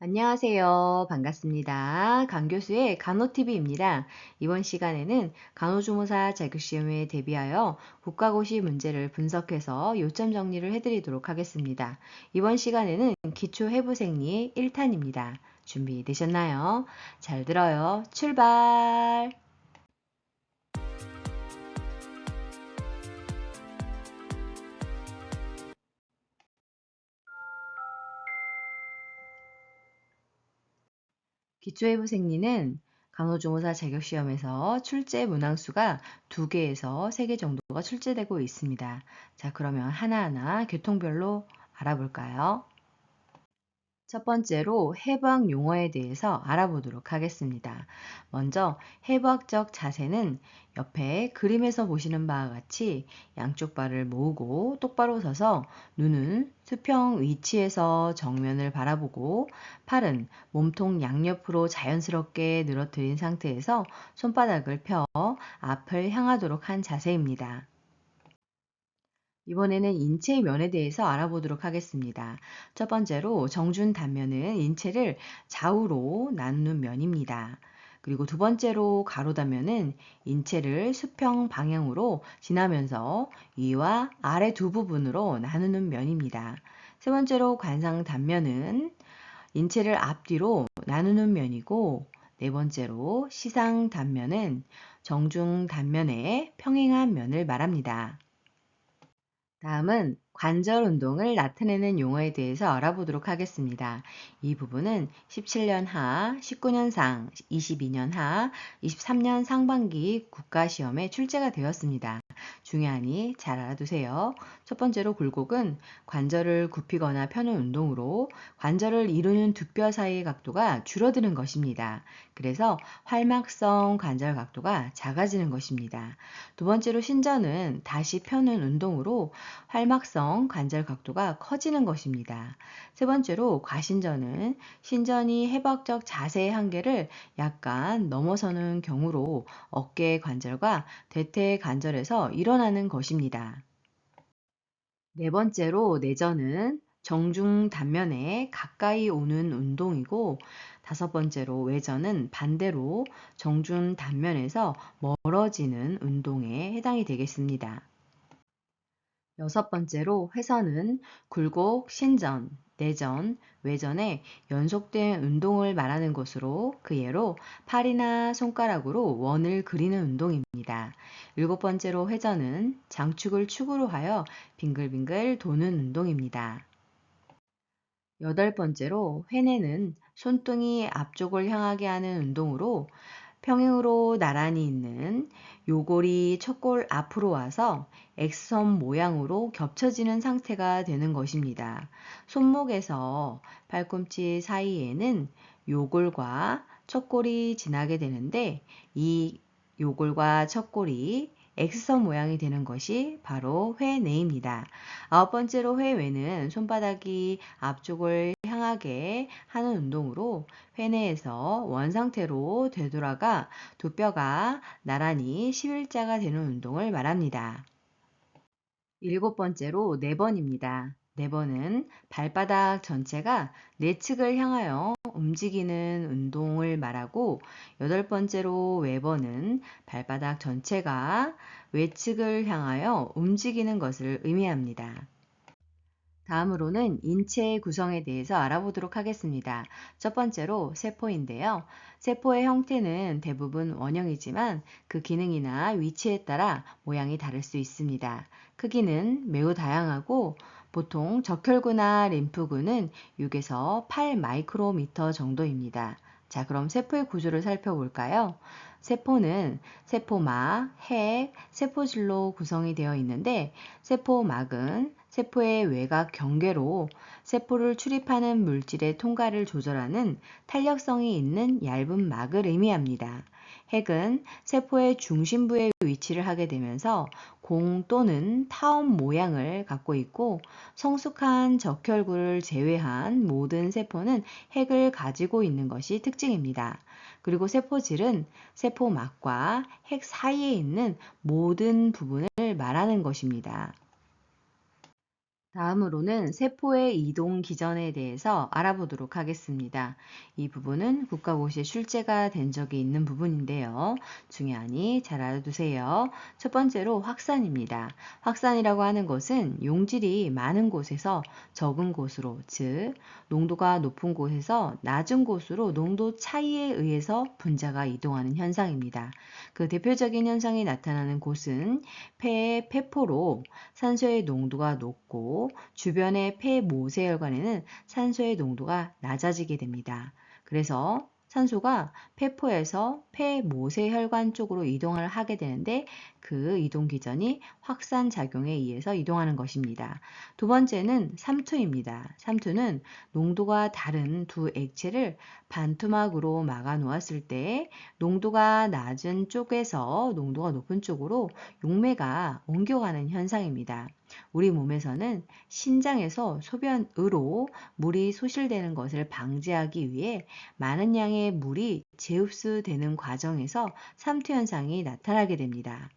안녕하세요. 반갑습니다. 강교수의 간호TV입니다. 이번 시간에는 간호조무사 자격시험에 대비하여 국가고시 문제를 분석해서 요점 정리를 해드리도록 하겠습니다. 이번 시간에는 기초해부생리 1탄입니다. 준비되셨나요? 잘 들어요. 출발! 기초해부생리는 간호조무사 자격시험에서 출제 문항수가 2개에서 3개 정도가 출제되고 있습니다. 자, 그러면 하나하나 교통별로 알아볼까요? 첫 번째로 해부학 용어에 대해서 알아보도록 하겠습니다. 먼저 해부학적 자세는 옆에 그림에서 보시는 바와 같이 양쪽 발을 모으고 똑바로 서서 눈은 수평 위치에서 정면을 바라보고 팔은 몸통 양옆으로 자연스럽게 늘어뜨린 상태에서 손바닥을 펴 앞을 향하도록 한 자세입니다. 이번에는 인체의 면에 대해서 알아보도록 하겠습니다. 첫 번째로 정준 단면은 인체를 좌우로 나누는 면입니다. 그리고 두 번째로 가로 단면은 인체를 수평 방향으로 지나면서 위와 아래 두 부분으로 나누는 면입니다. 세 번째로 관상 단면은 인체를 앞뒤로 나누는 면이고, 네 번째로 시상 단면은 정중 단면의 평행한 면을 말합니다. 다음은 관절 운동을 나타내는 용어에 대해서 알아보도록 하겠습니다. 이 부분은 17년 하, 19년 상, 22년 하, 23년 상반기 국가시험에 출제가 되었습니다. 중요하니 잘 알아두세요. 첫 번째로 굴곡은 관절을 굽히거나 펴는 운동으로 관절을 이루는 두 뼈 사이의 각도가 줄어드는 것입니다. 그래서 활막성 관절 각도가 작아지는 것입니다. 두 번째로 신전은 다시 펴는 운동으로 활막성 관절 각도가 커지는 것입니다. 세 번째로 과신전은 신전이 해박적 자세의 한계를 약간 넘어서는 경우로 어깨 관절과 대퇴 관절에서 일어나는 것입니다. 네 번째로 내전은 정중 단면에 가까이 오는 운동이고, 다섯 번째로 외전은 반대로 정중 단면에서 멀어지는 운동에 해당이 되겠습니다. 여섯 번째로 회선은 굴곡, 신전, 내전, 외전의 연속된 운동을 말하는 것으로 그 예로 팔이나 손가락으로 원을 그리는 운동입니다. 일곱 번째로 회전은 장축을 축으로 하여 빙글빙글 도는 운동입니다. 여덟 번째로 회내는 손등이 앞쪽을 향하게 하는 운동으로 평행으로 나란히 있는 요골이 척골 앞으로 와서 X선 모양으로 겹쳐지는 상태가 되는 것입니다. 손목에서 팔꿈치 사이에는 요골과 척골이 지나게 되는데, 이 요골과 척골이 X선 모양이 되는 것이 바로 회내입니다. 아홉 번째로 회외는 손바닥이 앞쪽을 향하게 하는 운동으로 회내에서 원상태로 되돌아가 두 뼈가 나란히 11자가 되는 운동을 말합니다. 일곱 번째로 네 번입니다. 네 번은 발바닥 전체가 내측을 향하여 움직이는 운동을 말하고, 여덟 번째로 외번은 발바닥 전체가 외측을 향하여 움직이는 것을 의미합니다. 다음으로는 인체 구성에 대해서 알아보도록 하겠습니다. 첫 번째로 세포인데요. 세포의 형태는 대부분 원형이지만 그 기능이나 위치에 따라 모양이 다를 수 있습니다. 크기는 매우 다양하고 보통 적혈구나 림프구는 6에서 8 마이크로미터 정도입니다. 자, 그럼 세포의 구조를 살펴볼까요? 세포는 세포막, 핵, 세포질로 구성이 되어 있는데, 세포막은 세포의 외곽 경계로 세포를 출입하는 물질의 통과를 조절하는 탄력성이 있는 얇은 막을 의미합니다. 핵은 세포의 중심부에 위치를 하게 되면서 공 또는 타원 모양을 갖고 있고, 성숙한 적혈구를 제외한 모든 세포는 핵을 가지고 있는 것이 특징입니다. 그리고 세포질은 세포막과 핵 사이에 있는 모든 부분을 말하는 것입니다. 다음으로는 세포의 이동 기전에 대해서 알아보도록 하겠습니다. 이 부분은 국가고시에 출제가 된 적이 있는 부분인데요. 중요하니 잘 알아두세요. 첫 번째로 확산입니다. 확산이라고 하는 것은 용질이 많은 곳에서 적은 곳으로, 즉 농도가 높은 곳에서 낮은 곳으로 농도 차이에 의해서 분자가 이동하는 현상입니다. 그 대표적인 현상이 나타나는 곳은 폐의 폐포로 산소의 농도가 높고 주변의 폐 모세혈관에는 산소의 농도가 낮아지게 됩니다. 그래서 산소가 폐포에서 폐 모세혈관 쪽으로 이동을 하게 되는데 그 이동 기전이 확산 작용에 의해서 이동하는 것입니다. 두 번째는 삼투입니다. 삼투는 농도가 다른 두 액체를 반투막으로 막아 놓았을 때 농도가 낮은 쪽에서 농도가 높은 쪽으로 용매가 옮겨가는 현상입니다. 우리 몸에서는 신장에서 소변으로 물이 소실되는 것을 방지하기 위해 많은 양의 물이 재흡수되는 과정에서 삼투 현상이 나타나게 됩니다.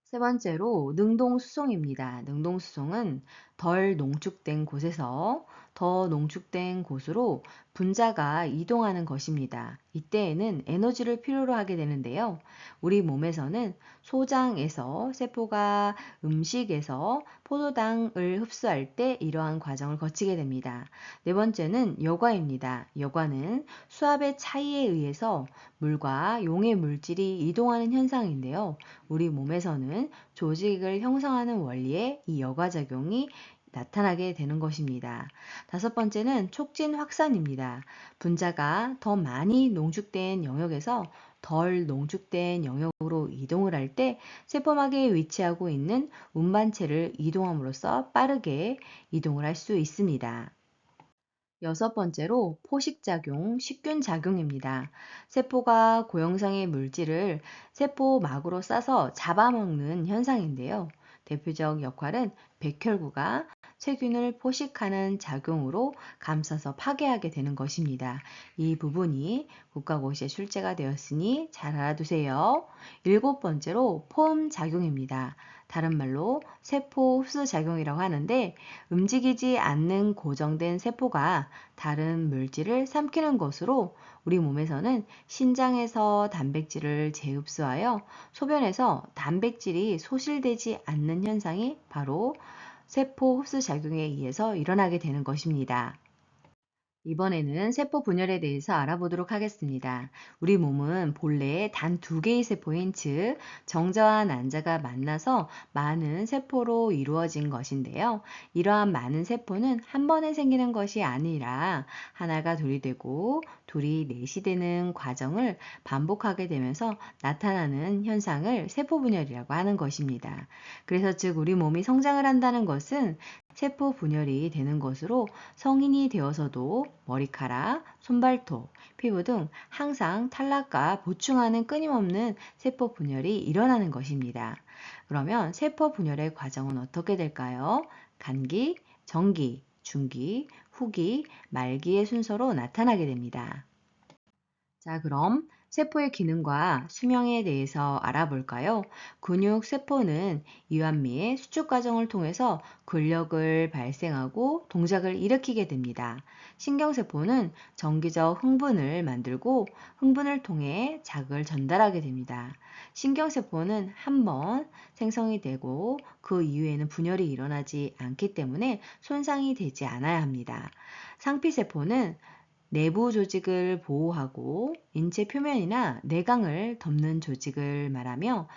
세 번째로 능동수송입니다. 능동수송은 덜 농축된 곳에서 더 농축된 곳으로 분자가 이동하는 것입니다. 이때에는 에너지를 필요로 하게 되는데요. 우리 몸에서는 소장에서 세포가 음식에서 포도당을 흡수할 때 이러한 과정을 거치게 됩니다. 네 번째는 여과입니다. 여과는 수압의 차이에 의해서 물과 용의 물질이 이동하는 현상인데요. 우리 몸에서는 조직을 형성하는 원리에 이 여과작용이 나타나게 되는 것입니다. 다섯 번째는 촉진 확산입니다. 분자가 더 많이 농축된 영역에서 덜 농축된 영역으로 이동을 할 때 세포막에 위치하고 있는 운반체를 이동함으로써 빠르게 이동을 할 수 있습니다. 여섯 번째로 포식작용, 식균작용입니다. 세포가 고형상의 물질을 세포막으로 싸서 잡아먹는 현상인데요. 대표적 역할은 백혈구가 세균을 포식하는 작용으로 감싸서 파괴하게 되는 것입니다. 이 부분이 국가고시에 출제가 되었으니 잘 알아두세요. 일곱 번째로 포음작용입니다. 다른 말로 세포 흡수작용이라고 하는데 움직이지 않는 고정된 세포가 다른 물질을 삼키는 것으로 우리 몸에서는 신장에서 단백질을 재흡수하여 소변에서 단백질이 소실되지 않는 현상이 바로 세포 흡수 작용에 의해서 일어나게 되는 것입니다. 이번에는 세포 분열에 대해서 알아보도록 하겠습니다. 우리 몸은 본래 단 두 개의 세포인 즉 정자와 난자가 만나서 많은 세포로 이루어진 것인데요. 이러한 많은 세포는 한 번에 생기는 것이 아니라 하나가 둘이 되고 둘이 넷이 되는 과정을 반복하게 되면서 나타나는 현상을 세포 분열이라고 하는 것입니다. 그래서 즉 우리 몸이 성장을 한다는 것은 세포 분열이 되는 것으로 성인이 되어서도 머리카락, 손발톱, 피부 등 항상 탈락과 보충하는 끊임없는 세포 분열이 일어나는 것입니다. 그러면 세포 분열의 과정은 어떻게 될까요? 간기, 정기, 중기, 후기, 말기의 순서로 나타나게 됩니다. 자, 그럼 세포의 기능과 수명에 대해서 알아볼까요? 근육 세포는 이완미의 수축 과정을 통해서 근력을 발생하고 동작을 일으키게 됩니다. 신경세포는 정기적 흥분을 만들고 흥분을 통해 자극을 전달하게 됩니다. 신경세포는 한 번 생성이 되고 그 이후에는 분열이 일어나지 않기 때문에 손상이 되지 않아야 합니다. 상피세포는 내부 조직을 보호하고 인체 표면이나 내강을 덮는 조직을 말하며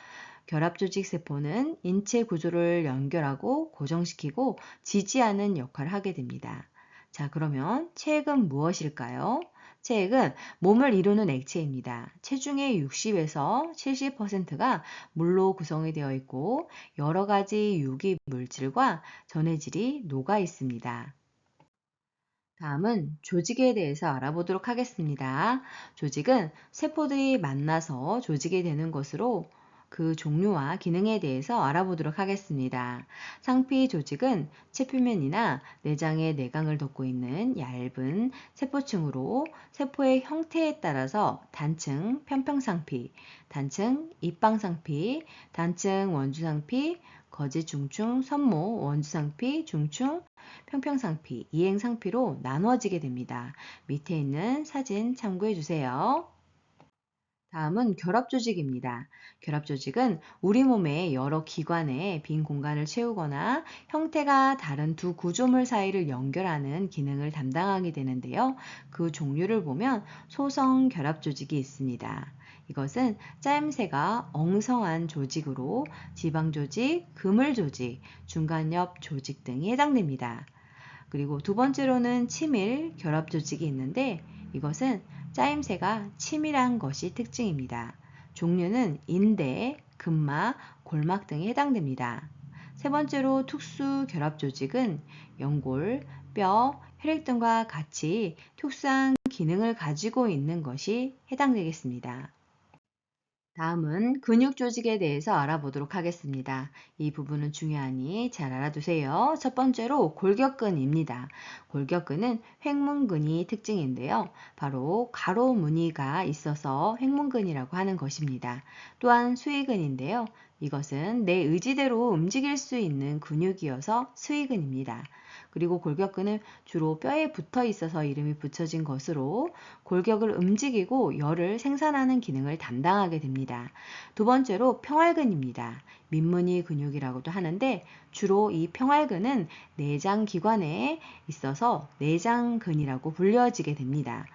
결합조직 세포는 인체 구조를 연결하고 고정시키고 지지하는 역할을 하게 됩니다. 자, 그러면 체액은 무엇일까요? 체액은 몸을 이루는 액체입니다. 체중의 60에서 70%가 물로 구성이 되어 있고 여러 가지 유기 물질과 전해질이 녹아 있습니다. 다음은 조직에 대해서 알아보도록 하겠습니다. 조직은 세포들이 만나서 조직이 되는 것으로 그 종류와 기능에 대해서 알아보도록 하겠습니다. 상피 조직은 체표면이나 내장의 내강을 덮고 있는 얇은 세포층으로 세포의 형태에 따라서 단층 편평상피, 단층 입방상피, 단층 원주상피, 거짓, 중충, 선모, 원주상피, 중충, 평평상피, 이행상피로 나누어지게 됩니다. 밑에 있는 사진 참고해 주세요. 다음은 결합조직입니다. 결합조직은 우리 몸의 여러 기관에 빈 공간을 채우거나 형태가 다른 두 구조물 사이를 연결하는 기능을 담당하게 되는데요. 그 종류를 보면 소성 결합조직이 있습니다. 이것은 짜임새가 엉성한 조직으로 지방조직, 그물조직, 중간엽 조직 등이 해당됩니다. 그리고 두 번째로는 치밀 결합조직이 있는데 이것은 짜임새가 치밀한 것이 특징입니다. 종류는 인대, 근막, 골막 등이 해당됩니다. 세 번째로 특수 결합 조직은 연골, 뼈, 혈액 등과 같이 특수한 기능을 가지고 있는 것이 해당되겠습니다. 다음은 근육 조직에 대해서 알아보도록 하겠습니다. 이 부분은 중요하니 잘 알아두세요. 첫 번째로 골격근입니다. 골격근은 횡문근이 특징인데요. 바로 가로 무늬가 있어서 횡문근이라고 하는 것입니다. 또한 수위근인데요. 이것은 내 의지대로 움직일 수 있는 근육이어서 수위근입니다. 그리고 골격근은 주로 뼈에 붙어 있어서 이름이 붙여진 것으로 골격을 움직이고 열을 생산하는 기능을 담당하게 됩니다. 두 번째로 평활근입니다. 민무늬 근육이라고도 하는데 주로 이 평활근은 내장기관에 있어서 내장근이라고 불려지게 됩니다.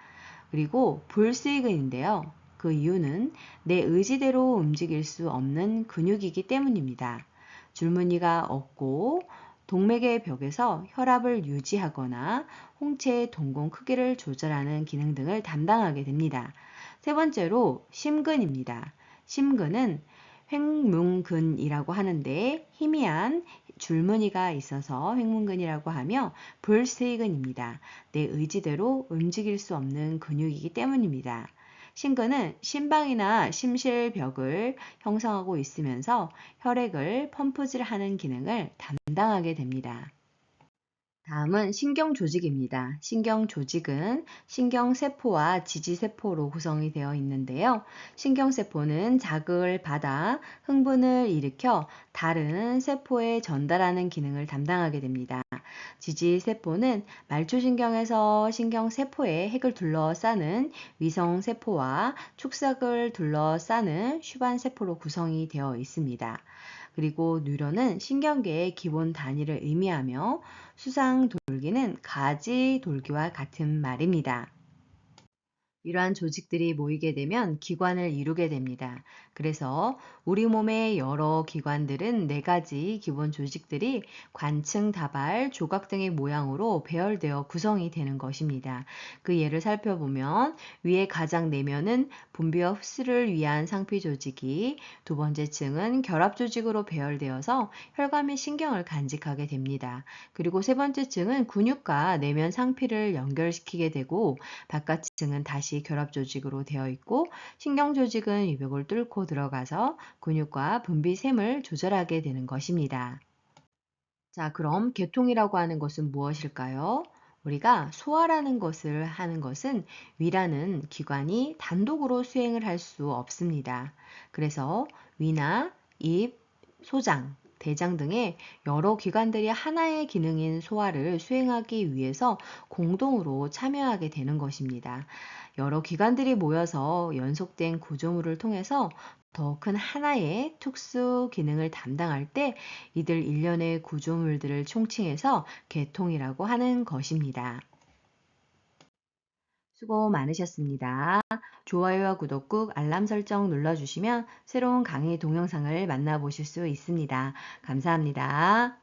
그리고 불수의근인데요. 그 이유는 내 의지대로 움직일 수 없는 근육이기 때문입니다. 줄무늬가 없고 동맥의 벽에서 혈압을 유지하거나 홍채의 동공 크기를 조절하는 기능 등을 담당하게 됩니다. 세 번째로 심근입니다. 심근은 횡문근이라고 하는데 희미한 줄무늬가 있어서 횡문근이라고 하며 불수의근입니다. 내 의지대로 움직일 수 없는 근육이기 때문입니다. 심근은 심방이나 심실벽을 형성하고 있으면서 혈액을 펌프질하는 기능을 담당하게 됩니다. 다음은 신경조직입니다. 신경조직은 신경세포와 지지세포로 구성이 되어 있는데요. 신경세포는 자극을 받아 흥분을 일으켜 다른 세포에 전달하는 기능을 담당하게 됩니다. 지지세포는 말초신경에서 신경세포의 핵을 둘러싸는 위성세포와 축삭을 둘러싸는 슈반세포로 구성이 되어 있습니다. 그리고 뉴런은 신경계의 기본 단위를 의미하며 수상돌기는 가지돌기와 같은 말입니다. 이러한 조직들이 모이게 되면 기관을 이루게 됩니다. 그래서 우리 몸의 여러 기관들은 네 가지 기본 조직들이 관층, 다발, 조각 등의 모양으로 배열되어 구성이 되는 것입니다. 그 예를 살펴보면 위에 가장 내면은 분비와 흡수를 위한 상피 조직이 두 번째 층은 결합 조직으로 배열되어서 혈관 및 신경을 간직하게 됩니다. 그리고 세 번째 층은 근육과 내면 상피를 연결시키게 되고 바깥층은 다시 결합 조직으로 되어 있고 신경 조직은 위벽을 뚫고 들어가서 근육과 분비샘을 조절하게 되는 것입니다. 자, 그럼 개통이라고 하는 것은 무엇일까요? 우리가 소화라는 것을 하는 것은 위라는 기관이 단독으로 수행을 할 수 없습니다. 그래서 위나 입, 소장, 대장 등의 여러 기관들이 하나의 기능인 소화를 수행하기 위해서 공동으로 참여하게 되는 것입니다. 여러 기관들이 모여서 연속된 구조물을 통해서 더 큰 하나의 특수 기능을 담당할 때 이들 일련의 구조물들을 총칭해서 개통이라고 하는 것입니다. 수고 많으셨습니다. 좋아요와 구독 꾹 알람 설정 눌러주시면 새로운 강의 동영상을 만나보실 수 있습니다. 감사합니다.